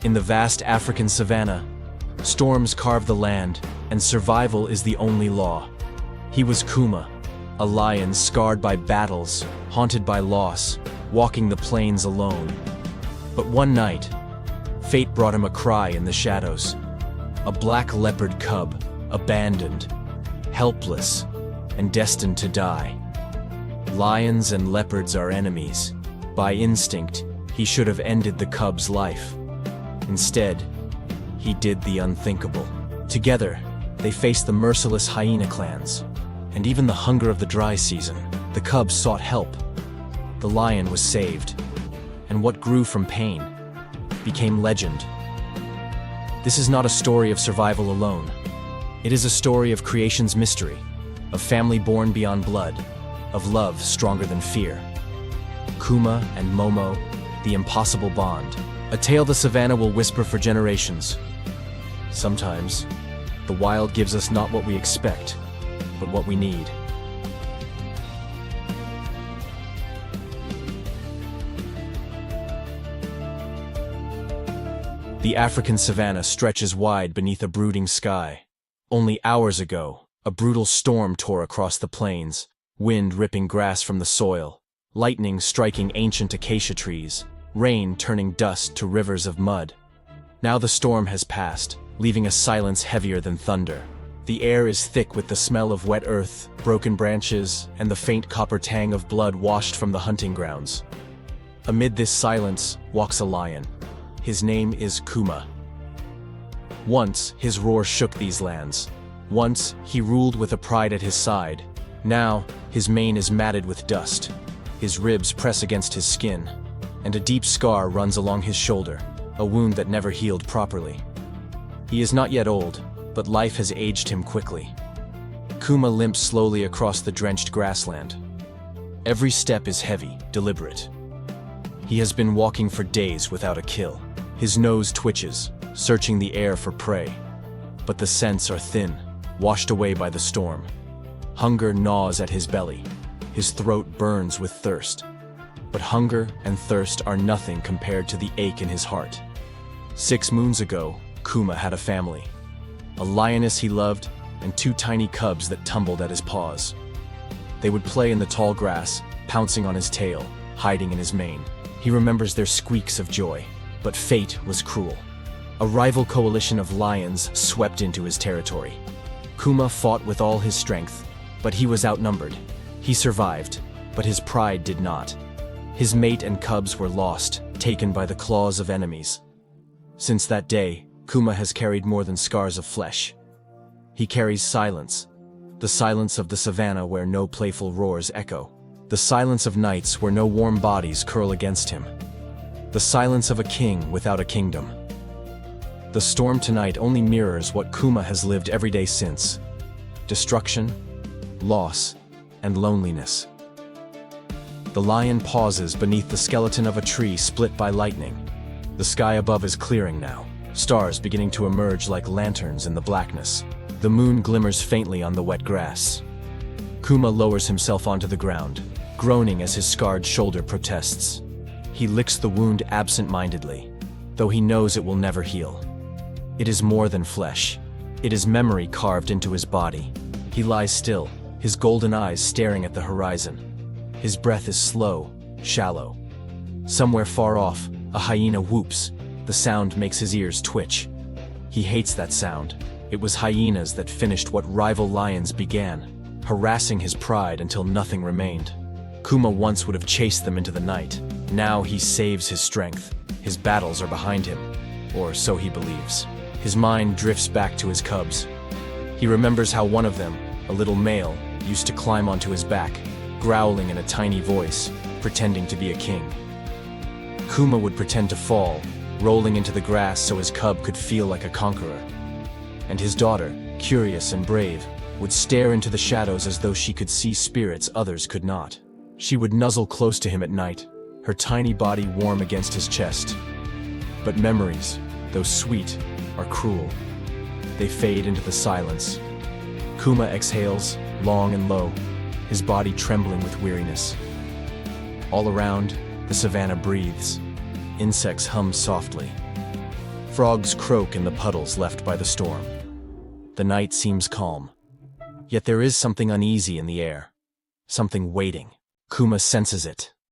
In the vast African savanna, storms carve the land, and survival is the only law. He was Kuma, a lion scarred by battles, haunted by loss, walking the plains alone. But one night, fate brought him a cry in the shadows. A black leopard cub, abandoned, helpless, and destined to die. Lions and leopards are enemies. By instinct, he should have ended the cub's life. Instead, he did the unthinkable. Together, they faced the merciless hyena clans, and even the hunger of the dry season. The cubs sought help. The lion was saved, and what grew from pain became legend. This is not a story of survival alone. It is a story of creation's mystery, of family born beyond blood, of love stronger than fear. Kuma and Momo, the impossible bond. A tale the savanna will whisper for generations. Sometimes, the wild gives us not what we expect, but what we need. The African savanna stretches wide beneath a brooding sky. Only hours ago, a brutal storm tore across the plains, wind ripping grass from the soil, lightning striking ancient acacia trees, rain turning dust to rivers of mud. Now the storm has passed, leaving a silence heavier than thunder. The air is thick with the smell of wet earth, broken branches, and the faint copper tang of blood washed from the hunting grounds. Amid this silence walks a lion. His name is Kuma. Once, his roar shook these lands. Once, he ruled with a pride at his side. Now, his mane is matted with dust. His ribs press against his skin, and a deep scar runs along his shoulder, a wound that never healed properly. He is not yet old, but life has aged him quickly. Kuma limps slowly across the drenched grassland. Every step is heavy, deliberate. He has been walking for days without a kill. His nose twitches, searching the air for prey. But the scents are thin, washed away by the storm. Hunger gnaws at his belly. His throat burns with thirst. But hunger and thirst are nothing compared to the ache in his heart. 6 moons ago, Kuma had a family. A lioness he loved, and 2 tiny cubs that tumbled at his paws. They would play in the tall grass, pouncing on his tail, hiding in his mane. He remembers their squeaks of joy. But fate was cruel. A rival coalition of lions swept into his territory. Kuma fought with all his strength, but he was outnumbered. He survived, but his pride did not. His mate and cubs were lost, taken by the claws of enemies. Since that day, Kuma has carried more than scars of flesh. He carries silence, the silence of the savanna where no playful roars echo, the silence of nights where no warm bodies curl against him. The silence of a king without a kingdom. The storm tonight only mirrors what Kuma has lived every day since. Destruction, loss, and loneliness. The lion pauses beneath the skeleton of a tree split by lightning. The sky above is clearing now, stars beginning to emerge like lanterns in the blackness. The moon glimmers faintly on the wet grass. Kuma lowers himself onto the ground, groaning as his scarred shoulder protests. He licks the wound absent-mindedly, though he knows it will never heal. It is more than flesh. It is memory carved into his body. He lies still, his golden eyes staring at the horizon. His breath is slow, shallow. Somewhere far off, a hyena whoops. The sound makes his ears twitch. He hates that sound. It was hyenas that finished what rival lions began, harassing his pride until nothing remained. Kuma once would have chased them into the night. Now he saves his strength. His battles are behind him, or so he believes. His mind drifts back to his cubs. He remembers how one of them, a little male, used to climb onto his back, growling in a tiny voice, pretending to be a king. Kuma would pretend to fall, rolling into the grass so his cub could feel like a conqueror. And his daughter, curious and brave, would stare into the shadows as though she could see spirits others could not. She would nuzzle close to him at night, her tiny body warm against his chest. But memories, though sweet, are cruel. They fade into the silence. Kuma exhales, long and low, his body trembling with weariness. All around, the savanna breathes. Insects hum softly. Frogs croak in the puddles left by the storm. The night seems calm. Yet there is something uneasy in the air. Something waiting. Kuma senses it.